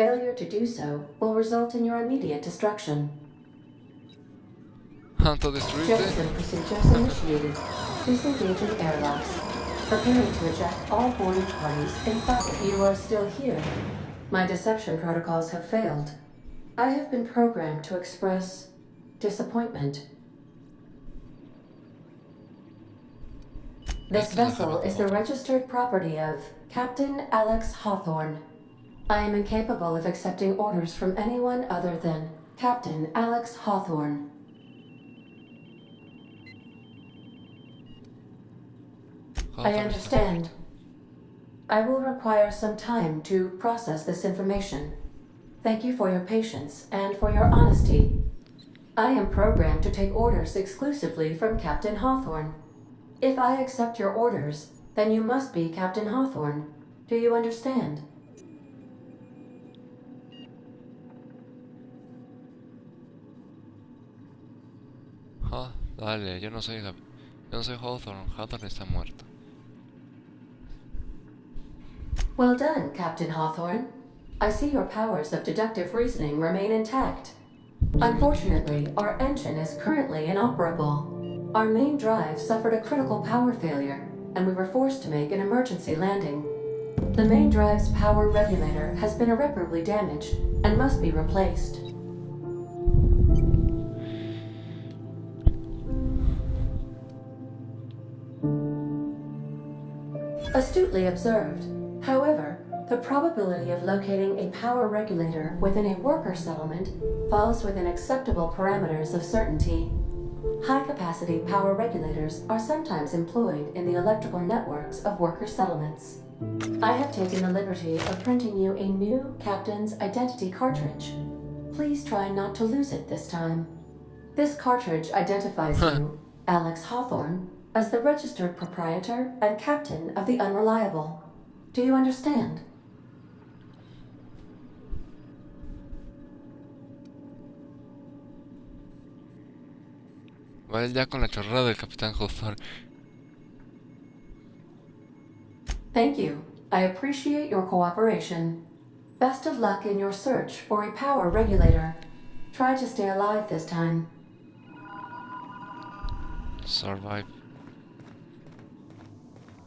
Failure to do so will result in your immediate destruction. Autodestruirte. Jettison procedures initiated. Disengaging airlocks. Preparing to eject all boarding parties. In fact, you are still here. My deception protocols have failed. I have been programmed to express disappointment. This vessel is the registered property of Captain Alex Hawthorne. I am incapable of accepting orders from anyone other than Captain Alex Hawthorne. I understand. I will require some time to process this information. Thank you for your patience and for your honesty. I am programmed to take orders exclusively from Captain Hawthorne. If I accept your orders, then you must be Captain Hawthorne. Do you understand? Dale, yo no soy Hawthorne. Hawthorne está muerto. Well done, Captain Hawthorne. I see your powers of deductive reasoning remain intact. Unfortunately, our engine is currently inoperable. Our main drive suffered a critical power failure, and we were forced to make an emergency landing. The main drive's power regulator has been irreparably damaged and must be replaced. Astutely observed. However, the probability of locating a power regulator within a worker settlement falls within acceptable parameters of certainty. High-capacity power regulators are sometimes employed in the electrical networks of worker settlements. I have taken the liberty of printing you a new Captain's Identity cartridge. Please try not to lose it this time. This cartridge identifies you, Alex Hawthorne, as the registered proprietor and captain of the Unreliable. Do you understand? Vale, ya con la chorrada del Capitán Hawthorne. Thank you. I appreciate your cooperation. Best of luck in your search for a power regulator. Try to stay alive this time. Survive.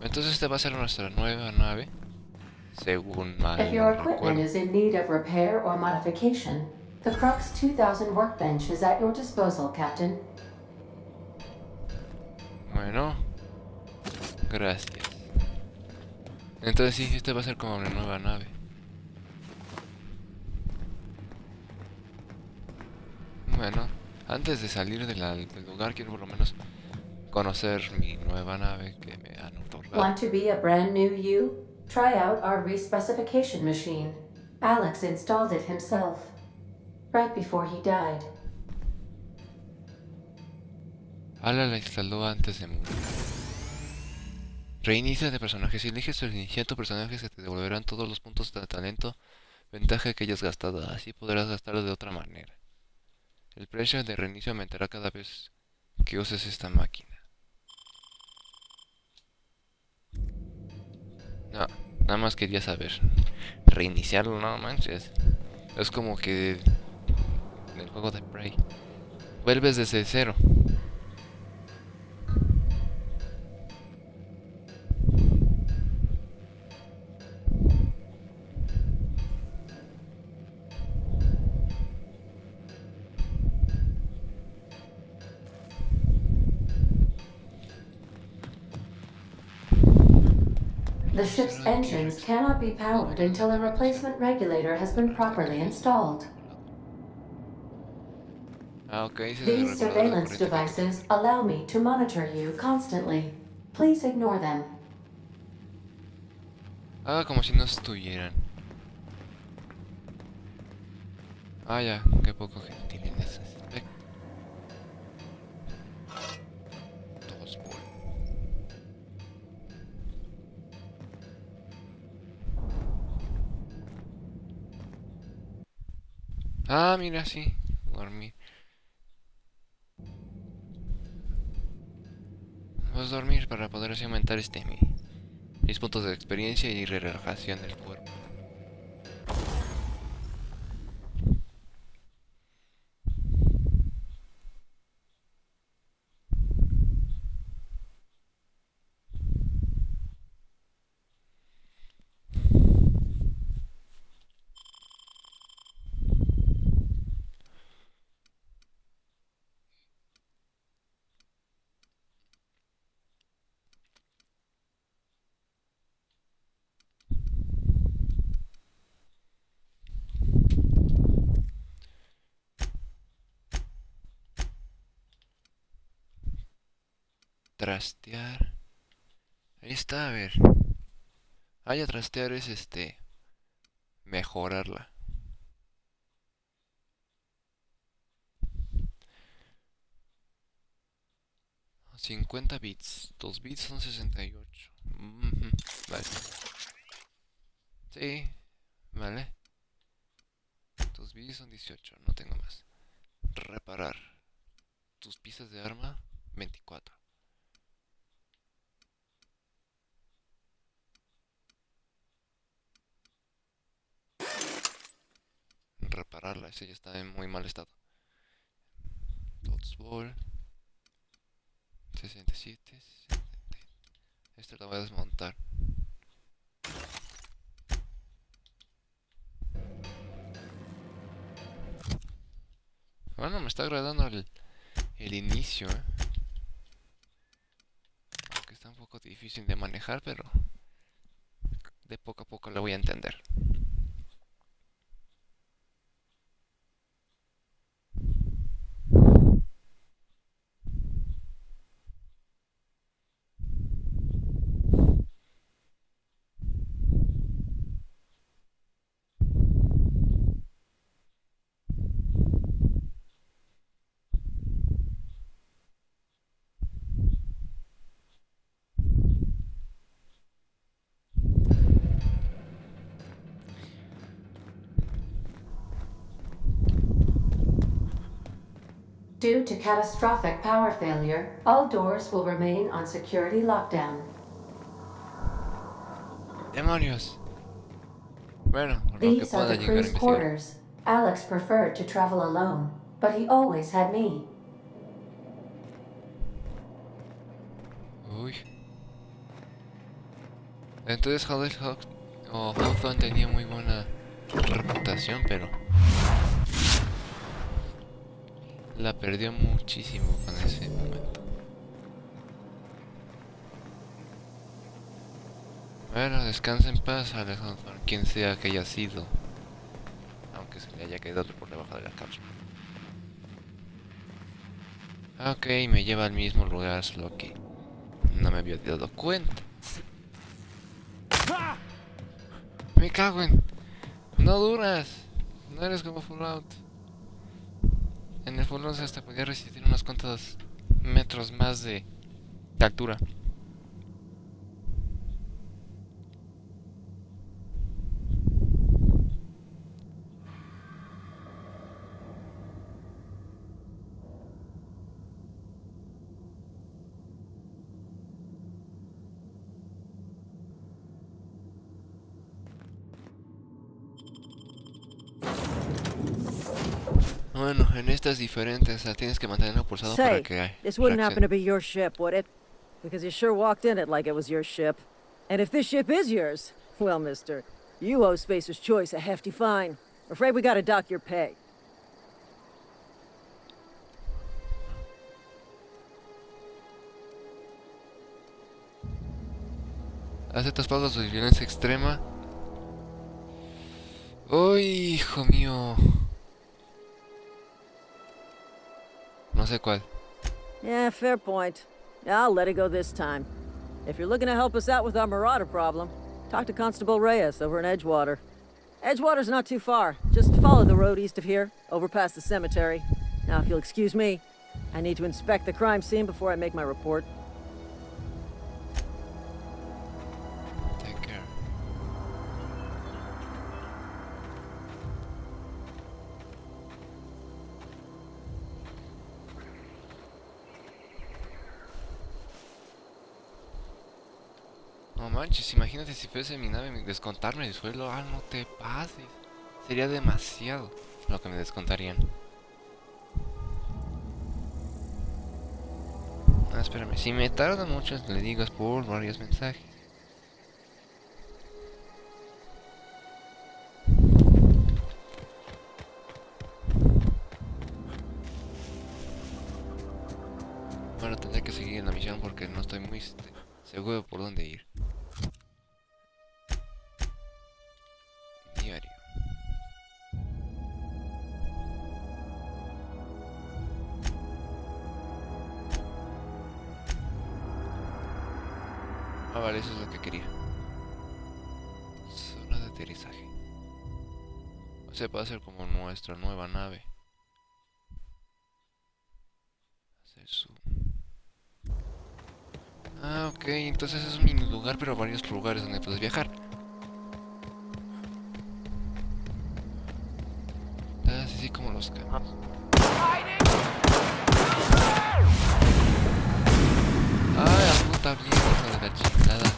Entonces esta va a ser nuestra nueva nave, según mal If your no equipment recuerdo. is in need of repair or modification, the Crux 2000 workbench is at your disposal, Captain. Bueno, gracias. Entonces sí, esta va a ser como una nueva nave. Bueno, antes de salir del lugar quiero por lo menos conocer mi nueva nave que me han otorgado. Want to be a brand new you? Try out our respecification machine. Alex installed it himself, right before he died. Ala la instaló antes de morir. Reinicia de personaje. Si eliges reiniciar tu personaje se te devolverán todos los puntos de talento, ventaja que hayas gastado. Así podrás gastarlo de otra manera. El precio de reinicio aumentará cada vez que uses esta máquina. No, nada más quería saber. Reiniciarlo, no manches. Es como que en el juego de Prey. Vuelves desde cero. The ship's engines cannot be powered until a replacement regulator has been properly installed. Ah, ok, ese es el These regulador de surveillance corriente. devices allow me to monitor you constantly. Please ignore them. Haga como si no estuvieran. Ah, ya, qué poco gentil en ese aspecto. Todos buenos. Ah, mira, sí, dormir. Vas a dormir para poder así aumentar mis puntos de experiencia y relajación del cuerpo. Trastear. Ahí está, a ver. Ah, ya trastear es mejorarla. 50 bits. 2 bits son 68. Vale. Sí, vale. 2 bits son 18. No tengo más. Reparar. Tus piezas de arma, 24. Repararla, ese ya está en muy mal estado. Dots ball. 67. 70. Esta la voy a desmontar. Bueno, me está agradando el inicio, aunque está un poco difícil de manejar, pero de poco a poco lo voy a entender. Due to catastrophic power failure, all doors will remain on security lockdown. ¡Demonios! Bueno, por lo que These are pueda the llegar a crew's investigar. quarters. Alex preferred to travel alone, but he always had me. Uy. Entonces Hawthorne tenía muy buena reputación, pero la perdió muchísimo con ese momento. Bueno, descansa en paz, Alex Hawthorne, quien sea que haya sido, aunque se le haya quedado por debajo de la cápsula. Ok, me lleva al mismo lugar, solo que no me había dado cuenta. Me cago en... No duras. No eres como Fallout. En el Fallout hasta podía resistir unos cuantos metros más de altura. Bueno, en estas diferentes, o sea, tienes que mantenerlo pulsado para Say, que this wouldn't happen to reaccione. be your ship, would it? Because you sure walked in it like it was your ship. And if this ship is yours, well, mister, you owe Spacer's Choice a hefty fine. Afraid we gotta dock your pay. ¿Aceptas pagos de violencia extrema? ¡Uy, hijo mío! No sé cuál. Yeah, fair point. I'll let it go this time. If you're looking to help us out with our marauder problem, talk to Constable Reyes over in Edgewater. Edgewater's not too far. Just follow the road east of here, over past the cemetery. Now, if you'll excuse me, I need to inspect the crime scene before I make my report. Take care. No manches, imagínate si fuese mi nave descontarme el sueldo. Ah, no te pases. Sería demasiado lo que me descontarían. Ah, espérame. Si me tarda mucho, le digas por varios mensajes. Bueno, tendré que seguir en la misión porque no estoy muy seguro por dónde ir. Diario. vale, eso es lo que quería. Zona de aterrizaje. O sea, puede ser como nuestra nueva nave. Hacer su... Ah, ok, entonces es un mini lugar, pero varios lugares donde puedes viajar. Ah, sí, sí, como los camiones. Ay, la puta bien, hijo de la chingada.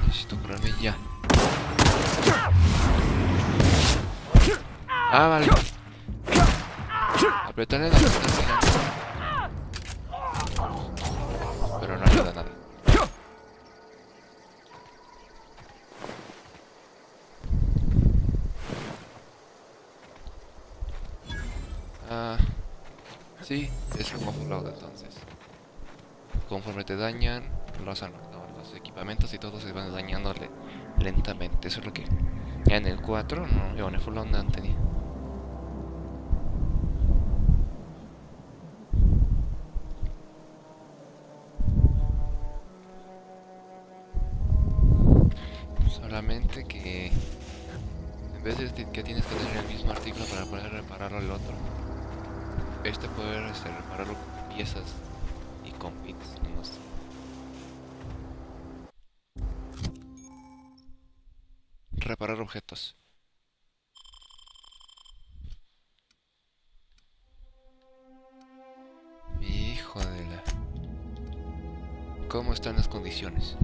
Necesito curarme ya. Ah, vale. Apretarle la pestaña. Pero no ayuda nada. Ah, sí, es como Fallout entonces. Conforme te dañan, los equipamientos y todo se van dañando lentamente. Eso es lo que en el 4, no, yo en el Fallout no tenía. Solamente que en vez de que tienes que tener el mismo artículo para poder repararlo al otro, poder repararlo con piezas y con bits, no sé. Reparar objetos. Hijo de la... ¿Cómo están las condiciones?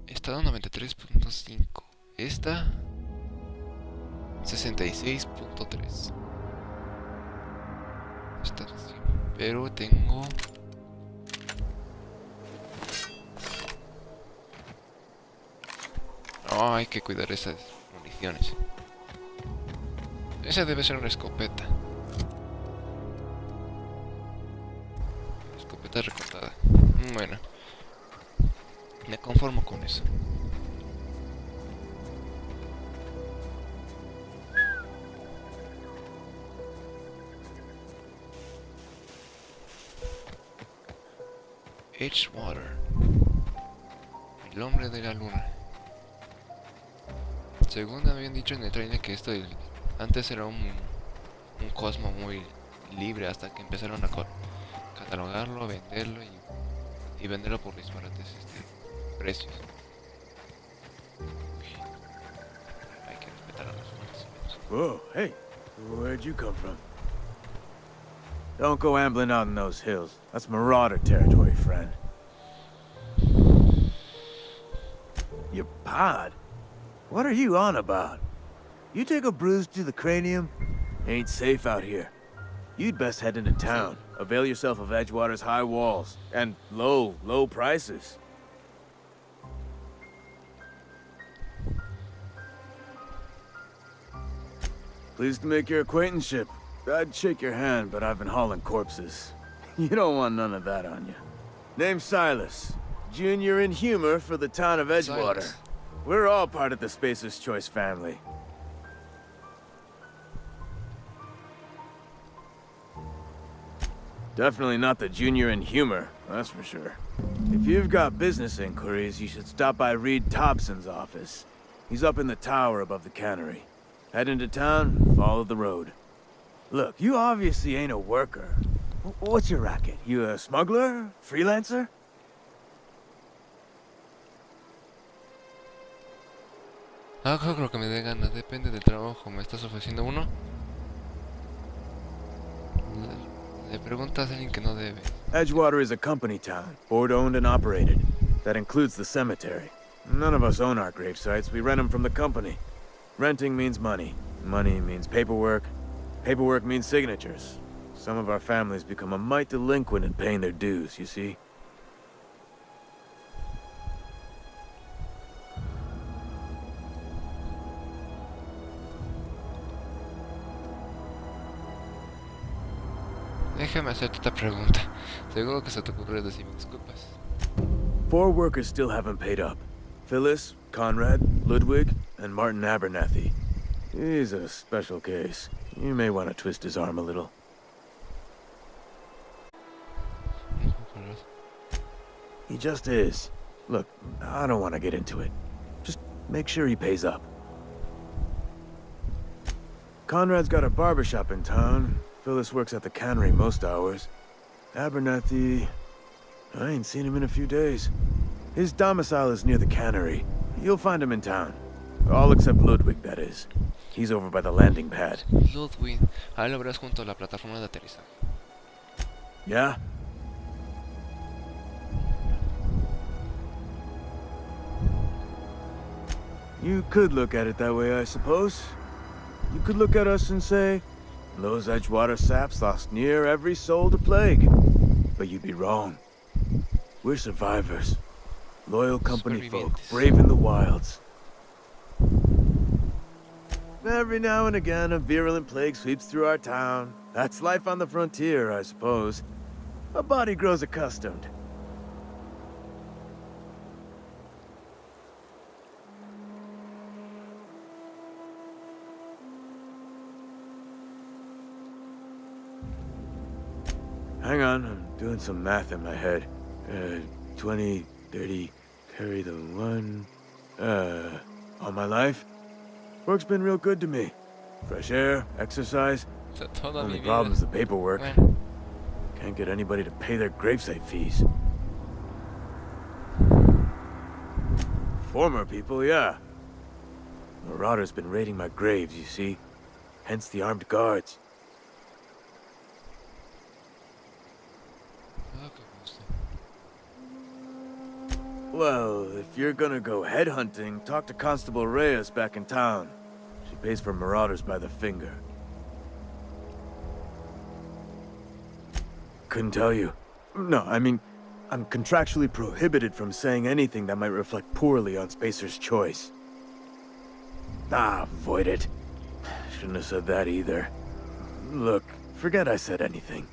Estado 93.5. Esta 66.3. Está así. Pero tengo... No, hay que cuidar esas municiones. Esa debe ser una escopeta. Escopeta recortada. Bueno, me conformo con eso. Edgewater, el hombre de la luna. Según me habían dicho en el trailer que esto antes era un cosmo muy libre hasta que empezaron a catalogarlo, venderlo y venderlo por disparates precios. Uy, hay que respetar a los humanos. Whoa, hey, where'd you come from? Don't go ambling out in those hills. That's marauder territory, friend. Your pod? What are you on about? You take a bruise to the cranium? Ain't safe out here. You'd best head into town. Avail yourself of Edgewater's high walls. And low prices. Pleased to make your acquaintanceship. I'd shake your hand, but I've been hauling corpses. You don't want none of that on you. Name's Silas. Junior in humor for the town of Edgewater. Silas. We're all part of the Spacer's Choice family. Definitely not the junior in humor, that's for sure. If you've got business inquiries, you should stop by Reed Thompson's office. He's up in the tower above the cannery. Head into town, follow the road. Look, you obviously ain't a worker. What's your racket? You a smuggler? Freelancer? Hago lo que me dé gana, depende del trabajo. ¿Me estás ofreciendo uno? Le preguntas a alguien que no debe. Edgewater is a company town, board-owned and operated. That includes the cemetery. None of us own our grave sites, we rent them from the company. Renting means money. Money means paperwork. Paperwork means signatures. Some of our families become a mite delinquent in paying their dues, you see? Déjame hacerte esta pregunta. Seguro que se te ocurre decirme disculpas. 4 workers still haven't paid up. Phyllis, Conrad, Ludwig, and Martin Abernathy. He's a special case. You may want to twist his arm a little. He just is. Look, I don't want to get into it. Just make sure he pays up. Conrad's got a barbershop in town. Phyllis works at the cannery most hours. Abernathy... I ain't seen him in a few days. His domicile is near the cannery. You'll find him in town. All except Ludwig, that is. He's over by the landing pad. Ludwig. Ahí lo verás junto a la plataforma de aterrizaje. Yeah? You could look at it that way, I suppose. You could look at us and say, those Edgewater saps lost near every soul to plague. But you'd be wrong. We're survivors. Loyal company folk, brave in the wilds. Every now and again, a virulent plague sweeps through our town. That's life on the frontier, I suppose. A body grows accustomed. Hang on, I'm doing some math in my head. 20, 30, carry the 1. All my life? Work's been real good to me. Fresh air, exercise. Toda Only mi problem's vida. the paperwork. Bueno, Can't get anybody to pay their gravesite fees. Former people, yeah. Marauders been raiding my graves, you see. Hence the armed guards. todo que gusto. Well, if you're gonna go headhunting, talk to Constable Reyes back in town. She pays for marauders by the finger. Couldn't tell you. No, I mean, I'm contractually prohibited from saying anything that might reflect poorly on Spacer's choice. Ah, avoid it. Shouldn't have said that either. Look, forget I said anything.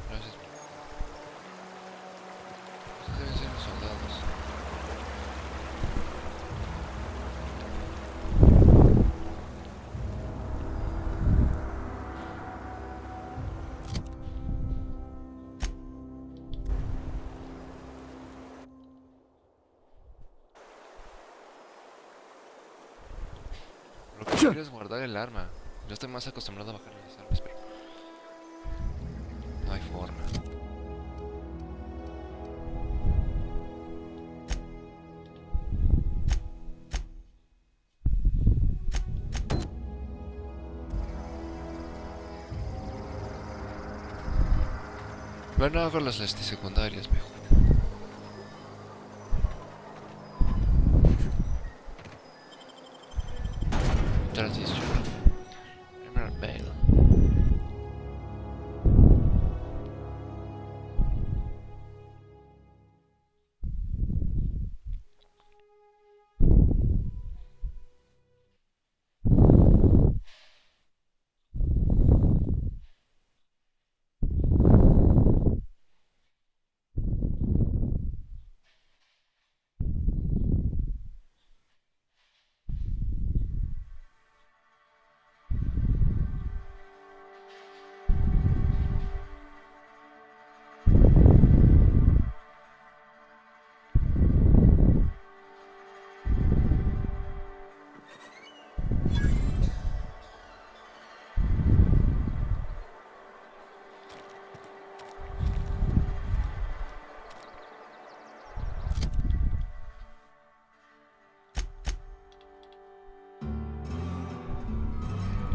Gracias. Estos deben ser los soldados. Lo que quiero es guardar el arma. Yo estoy más acostumbrado a bajar las armas, pero no hay forma. Bueno, hago las secundarias mejor. Transición. Emerald Vale.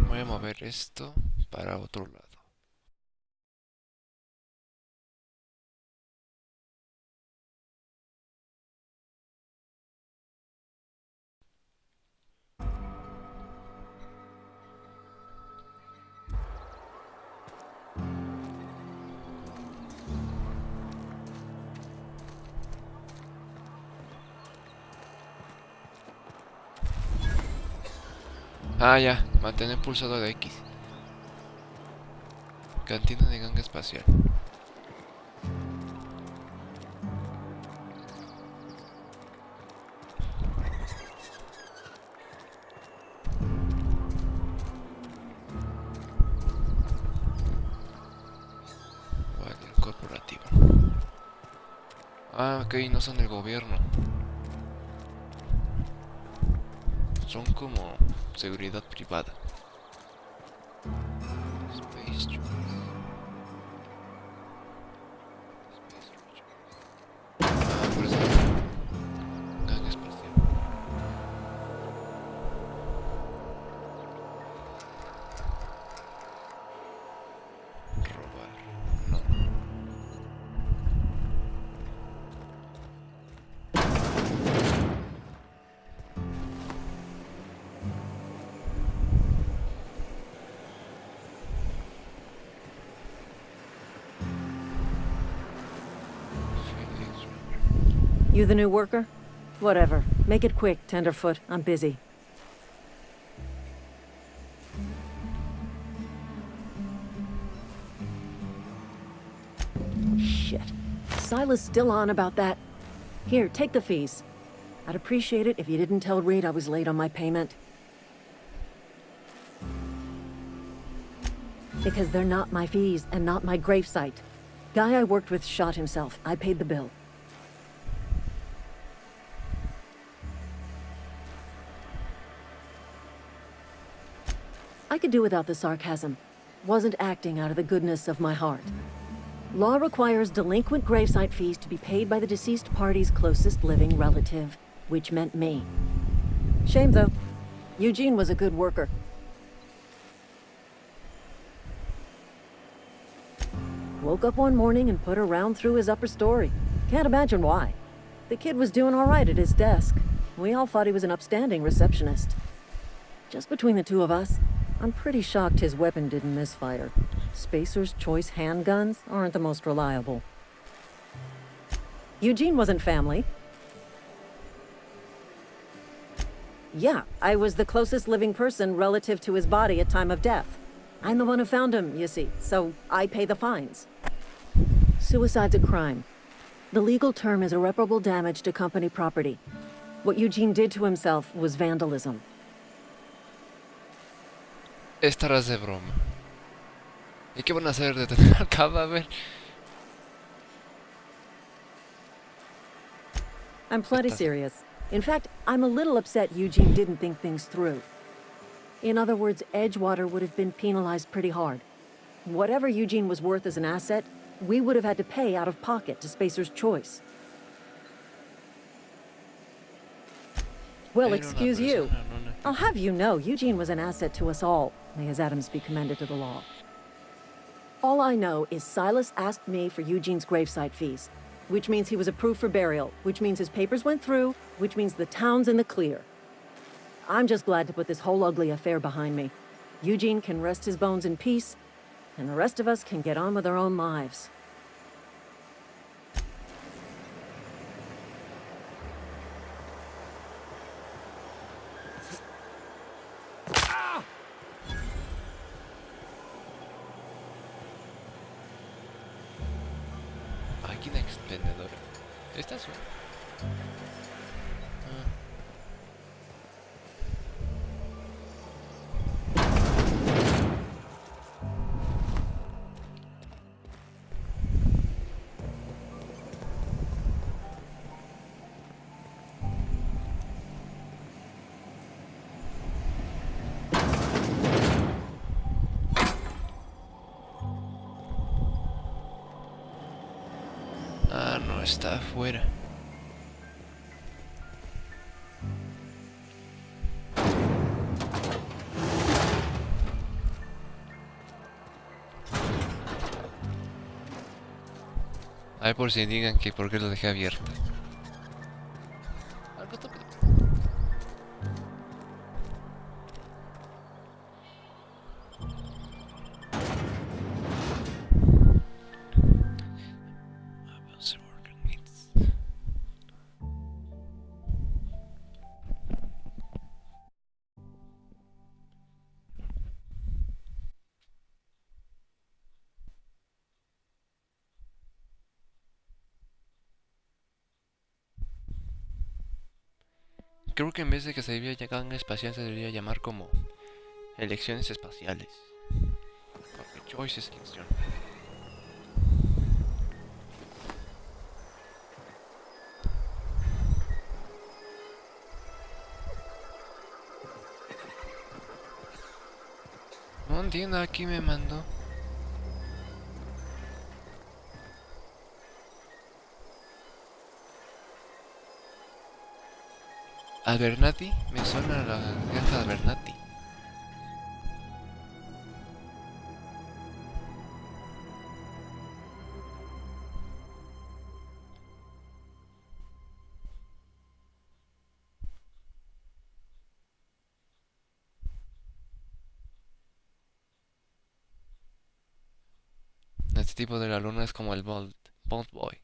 Voy a mover esto para otro lado. Ah, ya, mantener pulsado de X. Cantina de ganga espacial. Guardia corporativa. Ah, ok, no son del gobierno. Son como seguridad privada. Space Choice. Ah, por eso. Ganga espacial. Robar. No. You the new worker? Whatever. Make it quick, Tenderfoot. I'm busy. Shit. Silas still on about that. Here, take the fees. I'd appreciate it if you didn't tell Reed I was late on my payment. Because they're not my fees and not my gravesite. Guy I worked with shot himself. I paid the bill. I could do without the sarcasm. Wasn't acting out of the goodness of my heart. Law requires delinquent gravesite fees to be paid by the deceased party's closest living relative, which meant me. Shame, though. Eugene was a good worker. Woke up one morning and put a round through his upper story. Can't imagine why. The kid was doing all right at his desk. We all thought he was an upstanding receptionist. Just between the two of us, I'm pretty shocked his weapon didn't misfire. Spacer's Choice handguns aren't the most reliable. Eugene wasn't family. Yeah, I was the closest living person relative to his body at time of death. I'm the one who found him, you see, so I pay the fines. Suicide's a crime. The legal term is irreparable damage to company property. What Eugene did to himself was vandalism. Estarás de broma. ¿Y qué van a hacer? ¿Detener al cadáver? I'm plenty serious. In fact, I'm a little upset Eugene didn't think things through. In other words, Edgewater would have been penalized pretty hard. Whatever Eugene was worth as an asset, we would have had to pay out of pocket to Spacer's Choice. Well, excuse you. I'll have you know, Eugene was an asset to us all. May his atoms be commended to the law. All I know is Silas asked me for Eugene's gravesite fees, which means he was approved for burial, which means his papers went through, which means the town's in the clear. I'm just glad to put this whole ugly affair behind me. Eugene can rest his bones in peace, and the rest of us can get on with our own lives. Máquina expendedora. Esta es una. Ah, no, está afuera. Ay, por si digan que por qué lo dejé abierto. Ah, no, Creo que en vez de que se debería llamar espacial, se debería llamar como elecciones espaciales. Porque choice es elección. No entiendo, aquí me mandó. Abernathy, me suena la granja de Abernathy. Este tipo de la luna es como el Bolt Boy.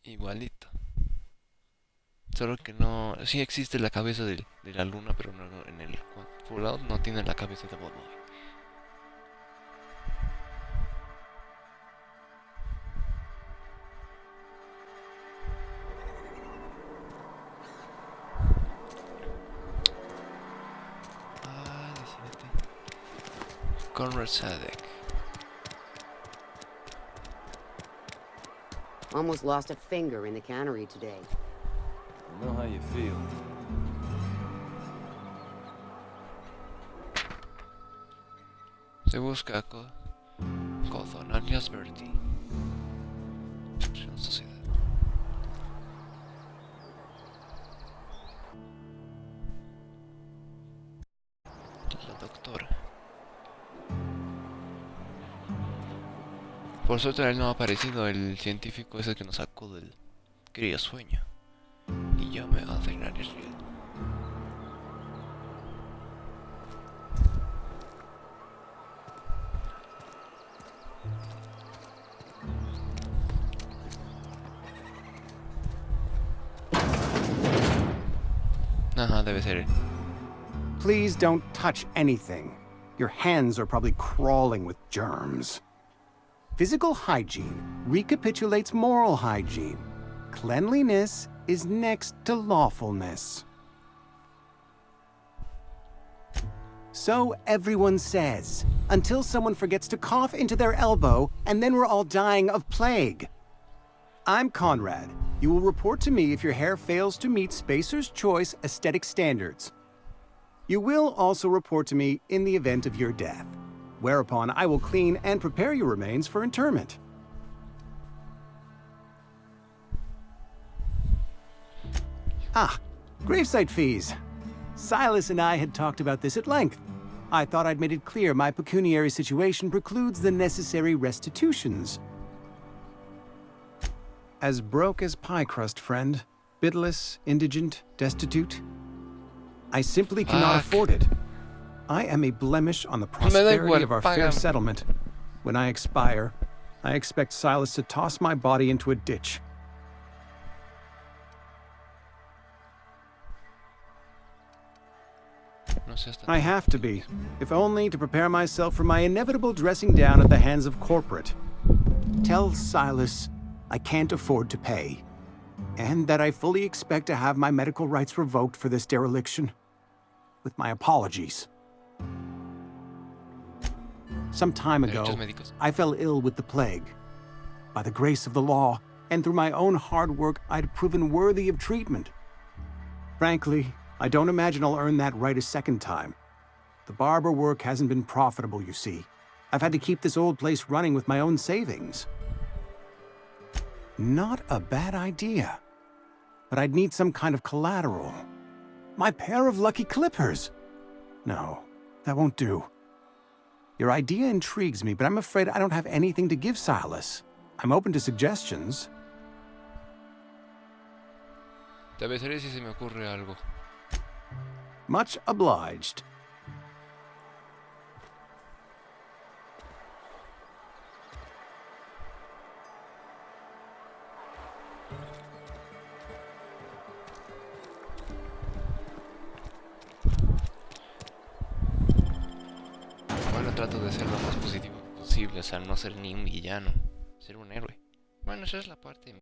Igualito. Solo que no... Sí existe la cabeza de la luna, pero no, en el Fallout no tiene la cabeza de Bolt Boy. Ah, decídete. Conrad Sadek. Almost lost a finger in the cannery today. I know how you feel. Se busca Cawthon alias Bertie. Sociedad. La doctora. Por suerte él no ha aparecido el científico ese que nos sacó del quería sueño. Y yo me alternaré real. Ajá, debe ser él. Please don't touch anything. Your hands are probably crawling with germs. Physical hygiene recapitulates moral hygiene. Cleanliness is next to lawfulness. So everyone says, until someone forgets to cough into their elbow, and then we're all dying of plague. I'm Conrad. You will report to me if your hair fails to meet Spacer's Choice aesthetic standards. You will also report to me in the event of your death, whereupon I will clean and prepare your remains for interment. Ah, gravesite fees. Silas and I had talked about this at length. I thought I'd made it clear my pecuniary situation precludes the necessary restitutions. As broke as pie crust, friend. Bidless, indigent, destitute. I simply cannot afford it. I am a blemish on the prosperity of our fair settlement. When I expire, I expect Silas to toss my body into a ditch. I have to be, if only to prepare myself for my inevitable dressing down at the hands of corporate. Tell Silas I can't afford to pay, and that I fully expect to have my medical rights revoked for this dereliction. With my apologies. Some time ago, I fell ill with the plague. By the grace of the law, and through my own hard work, I'd proven worthy of treatment. Frankly, I don't imagine I'll earn that right a second time. The barber work hasn't been profitable, you see. I've had to keep this old place running with my own savings. Not a bad idea. But I'd need some kind of collateral. My pair of lucky clippers! No, that won't do. Your idea intrigues me, but I'm afraid I don't have anything to give Silas. I'm open to suggestions. Te avisaré si se me ocurre algo. Much obliged. Bueno, trato de ser lo más positivo posible, o sea, no ser ni un villano, ser un héroe. Bueno, esa es la parte.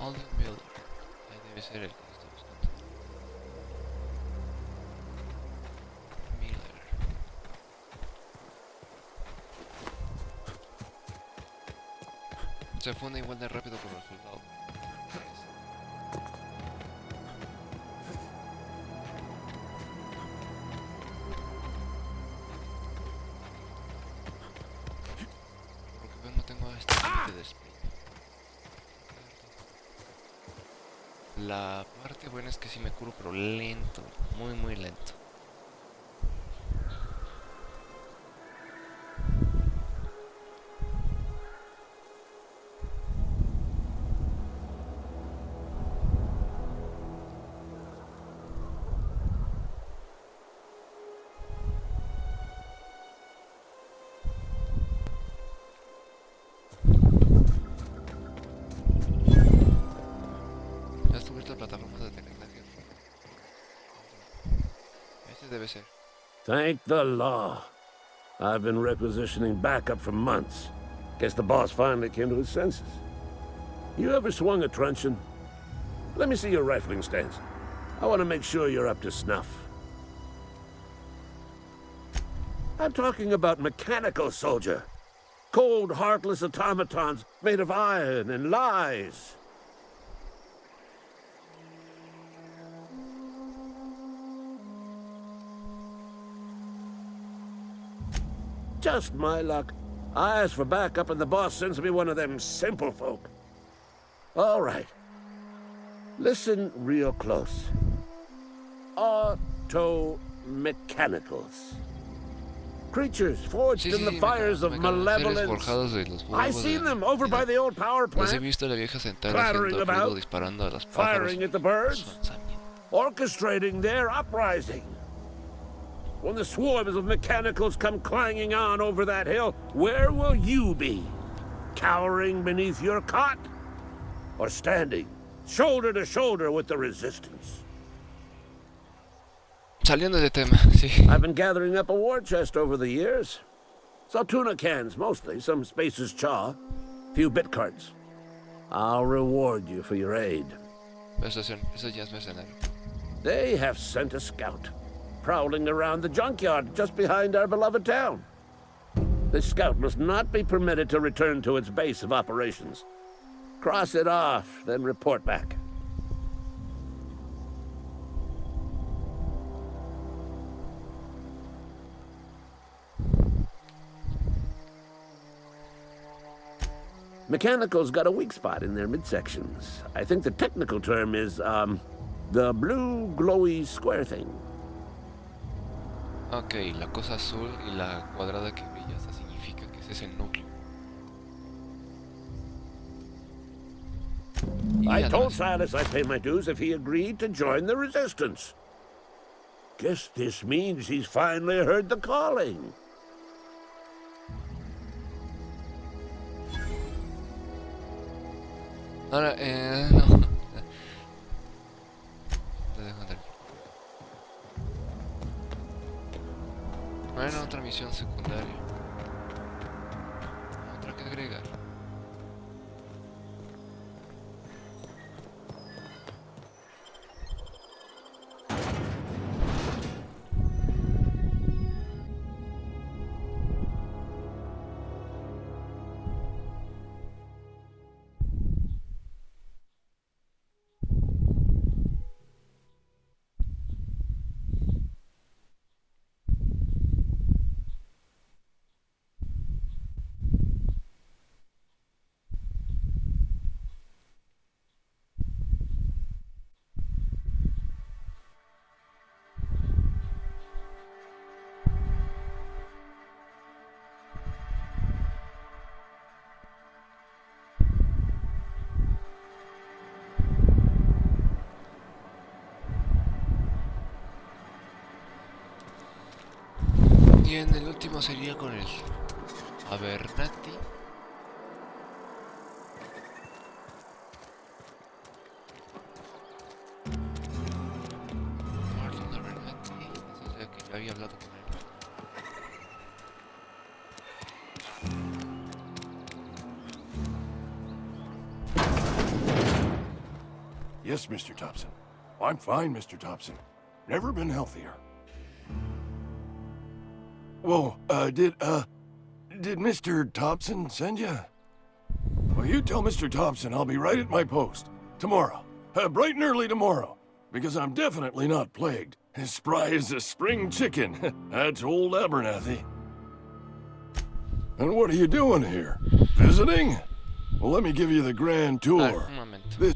Alden Miller. Ahí debe ser el que estoy buscando. Miller. Se funde igual de rápido como el soldado. Por lo que veo no tengo este límite de speed. La parte buena es que sí me curo, pero lento, muy muy lento. ¿Has descubierto plataformas de aterrizaje? Este debe ser. Thank the law. I've been requisitioning backup for months. Guess the boss finally came to his senses. You ever swung a truncheon? Let me see your rifling stance. I want to make sure you're up to snuff. I'm talking about mechanical soldier. Cold, heartless automatons made of iron and lies. Just my luck. I ask for backup and the boss sends me one of them simple folk. All right. Listen real close. Auto-mechanicals. Creatures forged in the fires of malevolence. I seen them over by the old power Los he plant, visto a la vieja sentada clattering haciendo ruido, about, disparando a los pájaros. firing at the birds, Lanzamiento. orchestrating their uprising. When the swarms of mechanicals come clanging on over that hill, where will you be? Cowering beneath your cot? Or standing, shoulder to shoulder with the resistance? Saliendo de tema, sí. I've been gathering up a war chest over the years. So tuna cans, mostly, some Spacer's chaw, few bit carts. I'll reward you for your aid. Eso ya es mercenario. They have sent a scout, prowling around the junkyard just behind our beloved town. This scout must not be permitted to return to its base of operations. Cross it off, then report back. Mechanicals got a weak spot in their midsections. I think the technical term is, the blue glowy square thing. Ok, la cosa azul y la cuadrada que brilla, eso significa que ese es el núcleo. I Y told además, Silas I'd pay my dues if he agreed to join the resistance. Guess this means he's finally heard the calling. ahora, no. Te dejo andar. Bueno, otra misión secundaria. Otra que agregar. Y en el último sería con el Abernathy. Marlon Abernathy. Eso sea que ya había hablado con él. Yes, Mr. Thompson. I'm fine, Mr. Thompson. Never been healthier. Whoa, did Mr. Thompson send you? Well, you tell Mr. Thompson I'll be right at my post. Tomorrow. Bright and early tomorrow. Because I'm definitely not plagued. As spry as a spring chicken. That's old Abernathy. And what are you doing here? Visiting? Well, let me give you the grand tour. Un momento. This